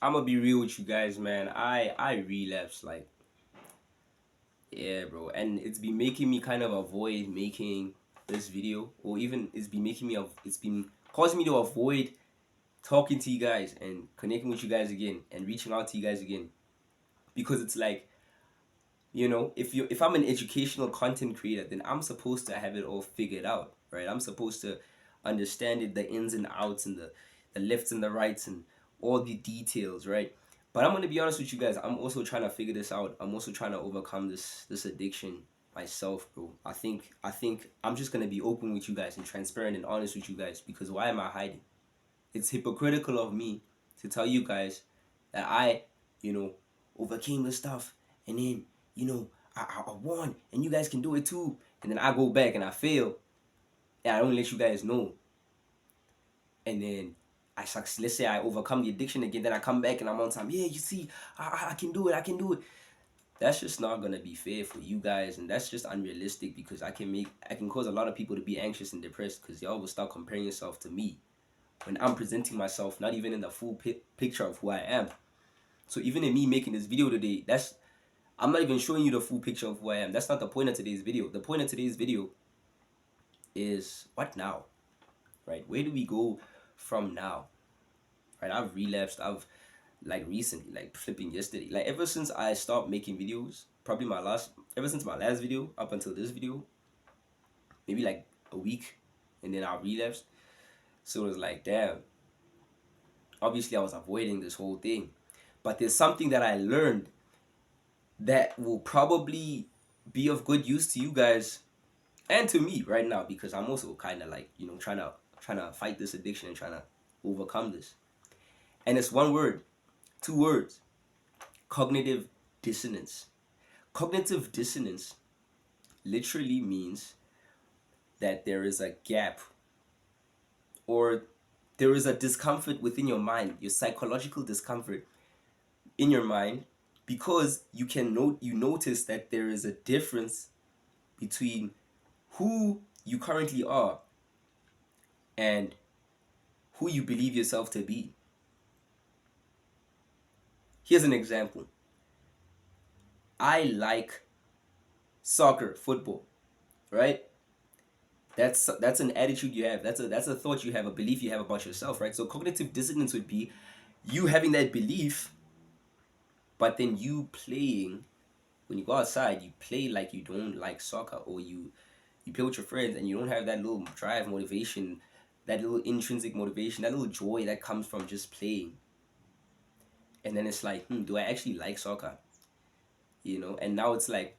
I'm gonna be real with you guys, man. I relapsed, like, yeah, bro, and it's been making me kind of avoid making this video, or even it's been causing me to avoid talking to you guys and connecting with you guys again and reaching out to you guys again, because it's like, if I'm an educational content creator, then I'm supposed to have it all figured out, right? I'm supposed to understand it, the ins and outs, and the lefts and the rights, and all the details, right? But I'm gonna be honest with you guys. I'm also trying to figure this out. I'm also trying to overcome this addiction myself, bro. I think I'm just gonna be open with you guys and transparent and honest with you guys, because why am I hiding? It's hypocritical of me to tell you guys that I, you know, overcame the stuff, and then, I won, and you guys can do it too. And then I go back and I fail, and I don't let you guys know. And then let's say I overcome the addiction again, then I come back and I'm on time. Yeah, you see, I can do it, I can do it. That's just not gonna be fair for you guys, and that's just unrealistic, because I can cause a lot of people to be anxious and depressed, because y'all will start comparing yourself to me when I'm presenting myself not even in the full picture of who I am. So even in me making this video today, I'm not even showing you the full picture of who I am. That's not the point of today's video. The point of today's video is what now, right? Where do we go from now, right? I've relapsed. I've, like, recently, like flipping yesterday, like ever since I stopped making videos, probably ever since my last video up until this video, maybe like a week, and then I relapsed. So it was like, damn, obviously I was avoiding this whole thing. But there's something that I learned that will probably be of good use to you guys and to me right now, because I'm also kind of like, trying to fight this addiction and trying to overcome this. And it's one word, two words: cognitive dissonance. Cognitive dissonance literally means that there is a gap, or there is a discomfort within your mind, your psychological discomfort in your mind, because you notice that there is a difference between who you currently are and who you believe yourself to be. Here's an example. I like soccer, football, right? That's an attitude you have. That's a thought you have, a belief you have about yourself, right? So cognitive dissonance would be you having that belief, but then you playing. When you go outside, you play like you don't like soccer, or you play with your friends and you don't have that little drive, motivation, that little intrinsic motivation, that little joy that comes from just playing. And then it's like, do I actually like soccer? And now it's like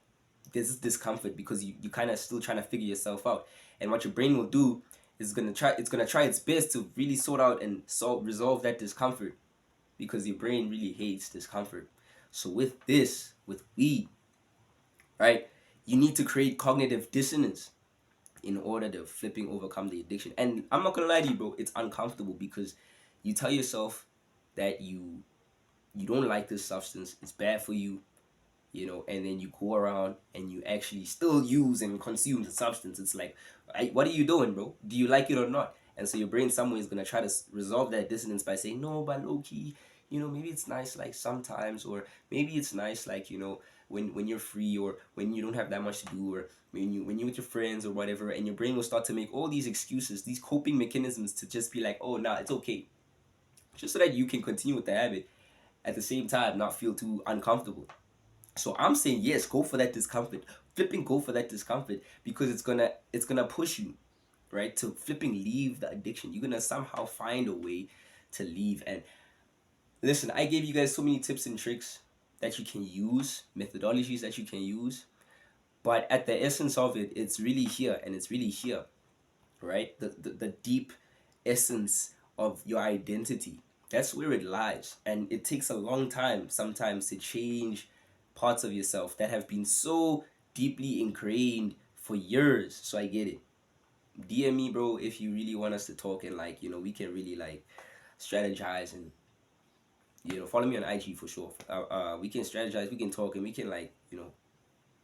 there's this discomfort, because you kind of still trying to figure yourself out. And what your brain will do is it's gonna try its best to really sort out and resolve that discomfort, because your brain really hates discomfort. So with weed, right, you need to create cognitive dissonance in order to flipping overcome the addiction. And I'm not gonna lie to you, bro, it's uncomfortable, because you tell yourself that you don't like this substance, it's bad for you, and then you go around and you actually still use and consume the substance. It's like, what are you doing, bro? Do you like it or not? And so your brain somewhere is gonna try to resolve that dissonance by saying, no, but low key, maybe it's nice like sometimes, or maybe it's nice like, when you're free, or when you don't have that much to do, or when you're with your friends or whatever. And your brain will start to make all these excuses, these coping mechanisms, to just be like, oh, nah, it's okay, just so that you can continue with the habit, at the same time not feel too uncomfortable. So I'm saying, yes, go for that discomfort. Flipping go for that discomfort, because it's gonna push you, right, to flipping leave the addiction. You're gonna somehow find a way to leave. And listen, I gave you guys so many tips and tricks that you can use, methodologies that you can use. But at the essence of it, it's really here, and it's really here, right? The deep essence of your identity. That's where it lies. And it takes a long time sometimes to change parts of yourself that have been so deeply ingrained for years. So I get it. DM me, bro, if you really want us to talk, and, like, we can really, like, strategize, and, follow me on IG for sure. We can strategize, we can talk, and we can, like,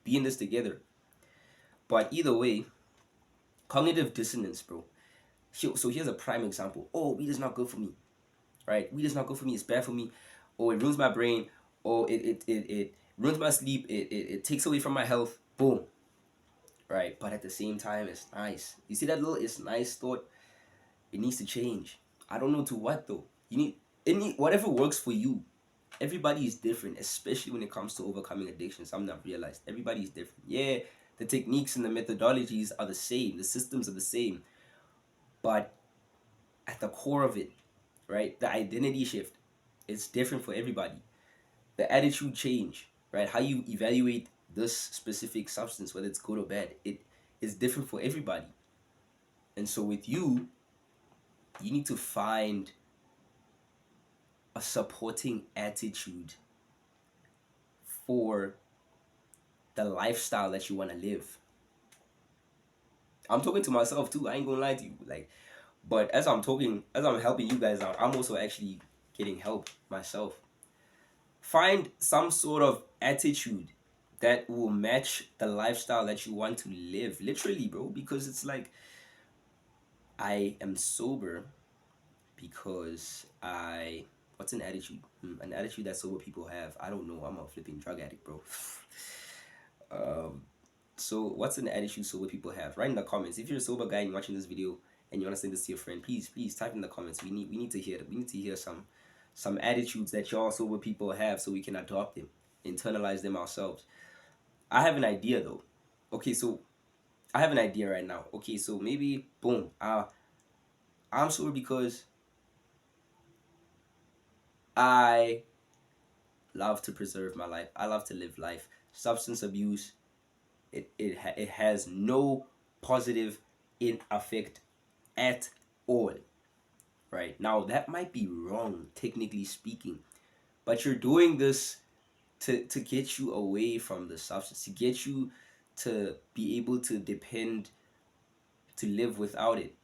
be in this together. But either way, cognitive dissonance, bro. So here's a prime example. Oh, weed is not good for me, right? Weed is not good for me. It's bad for me. or it ruins my brain, or it ruins my sleep, it takes away from my health. Boom. Right. But at the same time, it's nice. You see that little it's nice thought? It needs to change. I don't know to what though. Whatever works for you. Everybody is different, especially when it comes to overcoming addiction. Something I've realized. Everybody is different. Yeah, the techniques and the methodologies are the same. The systems are the same. But at the core of it, right, the identity shift, it's different for everybody. The attitude change, right? How you evaluate this specific substance, whether it's good or bad, it is different for everybody. And so with you need to find a supporting attitude for the lifestyle that you want to live. I'm talking to myself too. I ain't gonna lie to you. Like, but as I'm helping you guys out, I'm also actually getting help myself. Find some sort of attitude that will match the lifestyle that you want to live. Literally, bro, because it's like I am sober because I what's an attitude? An attitude that sober people have. I don't know. I'm a flipping drug addict, bro. So what's an attitude sober people have? Write in the comments. If you're a sober guy and you're watching this video and you want to send this to your friend, please type in the comments. We need to hear some attitudes that y'all sober people have so we can adopt them, internalize them ourselves. I have an idea though. Okay, so I have an idea right now. Okay, so maybe boom. I'm sober because I love to preserve my life. I love to live life. Substance abuse, it has no positive in effect at all. Right now, that might be wrong, technically speaking, but you're doing this to get you away from the substance, to get you to be able to depend, to live without it.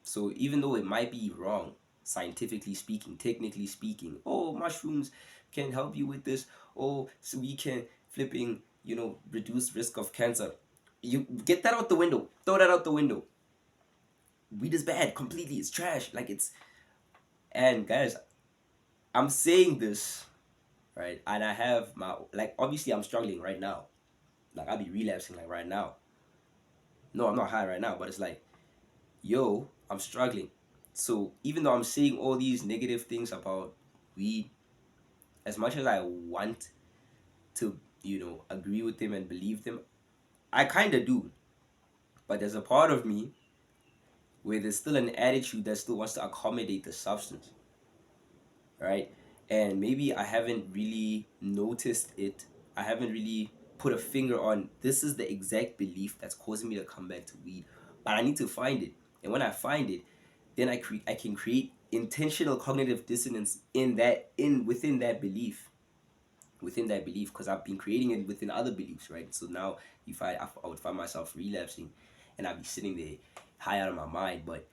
So even though it might be wrong, scientifically speaking, technically speaking, oh, mushrooms can help you with this, oh, so we can flipping, reduce risk of cancer. You get that out the window. Throw that out the window. Weed is bad completely. It's trash. And guys, I'm saying this, right? And I have obviously I'm struggling right now. Like I'll be relapsing like right now. No, I'm not high right now, but it's like, yo, I'm struggling. So even though I'm saying all these negative things about weed, as much as I want to, agree with them and believe them, I kind of do. But there's a part of me where there's still an attitude that still wants to accommodate the substance, right? And maybe I haven't really noticed it. I haven't really put a finger on this is the exact belief that's causing me to come back to weed. But I need to find it. And when I find it, then I can create intentional cognitive dissonance within that belief. Within that belief, because I've been creating it within other beliefs, right? So now if I would find myself relapsing and I'd be sitting there high out of my mind, but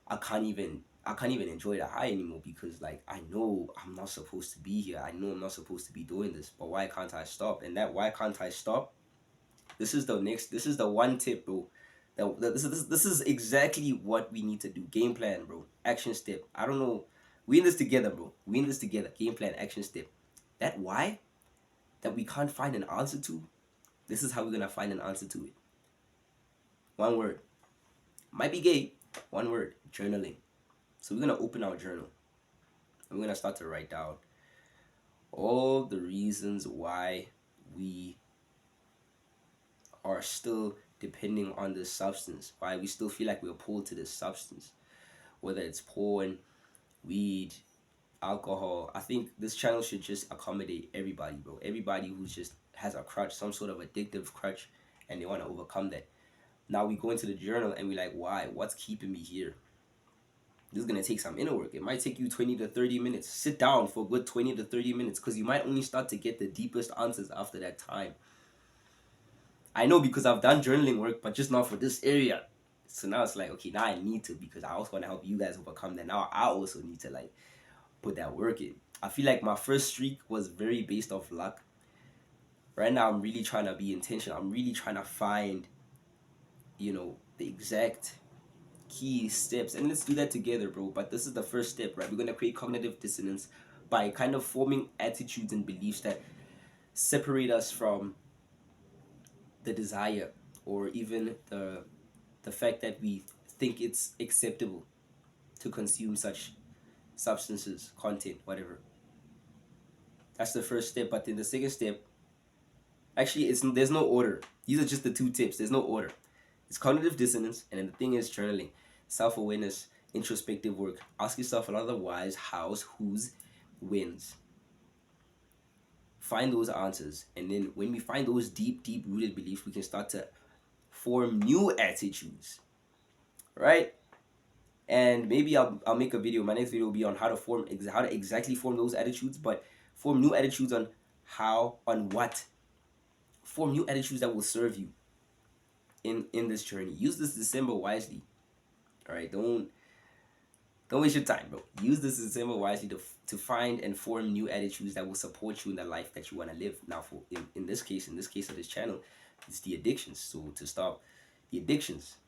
I can't even enjoy the high anymore because like I know I'm not supposed to be here. I know I'm not supposed to be doing this. But why can't I stop? And that why can't I stop? This is the one tip, bro. This is exactly what we need to do. Game plan, bro. Action step. I don't know. We in this together, bro. We in this together. Game plan, action step. That why that we can't find an answer to. This is how we're gonna find an answer to it. One word. Might be gay. One word. Journaling. So we're gonna open our journal. And we're gonna start to write down all the reasons why we are still depending on this substance, why we still feel like we're pulled to this substance, whether it's porn, weed, alcohol. I think this channel should just accommodate everybody, bro. Everybody who just has a crutch, some sort of addictive crutch, and they want to overcome that. Now we go into the journal and we like, why? What's keeping me here? This is going to take some inner work. It might take you 20 to 30 minutes. Sit down for a good 20 to 30 minutes because you might only start to get the deepest answers after that time. I know because I've done journaling work, but just not for this area. So now it's like, okay, now I need to because I also want to help you guys overcome that. Now I also need to like put that work in. I feel like my first streak was very based off luck. Right now I'm really trying to be intentional. I'm really trying to find, the exact key steps. And let's do that together, bro. But this is the first step, right? We're going to create cognitive dissonance. by kind of forming attitudes and beliefs that separate us from the desire, or even the fact that we think it's acceptable to consume such substances, content, whatever. That's the first step. But then the second step, actually, there's no order. These are just the two tips. There's no order. It's cognitive dissonance, and then the thing is journaling, self awareness, introspective work. Ask yourself a lot of the whys, hows, whos, whens. Find those answers, and then when we find those deep rooted beliefs, we can start to form new attitudes, right? And maybe I'll make a video. My next video will be on how to how to exactly form those attitudes, but form new attitudes on what form new attitudes that will serve you in this journey. Use this December wisely. All right, don't waste your time, bro. Use this December wisely to find and form new attitudes that will support you in the life that you want to live. Now, for in this case of this channel, it's the addictions. So to stop the addictions,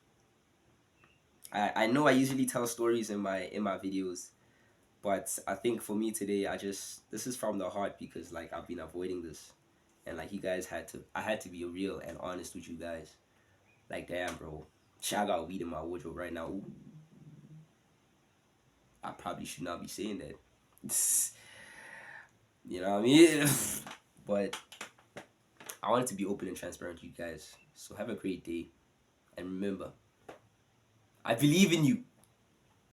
I know I usually tell stories in my videos, but I think for me today, this is from the heart, because like I've been avoiding this, and like you guys I had to be real and honest with you guys. Like, damn, bro, I got weed in my wardrobe right now. Ooh, I probably should not be saying that. You know what I mean? But I wanted to be open and transparent with you guys. So have a great day, and remember, I believe in you.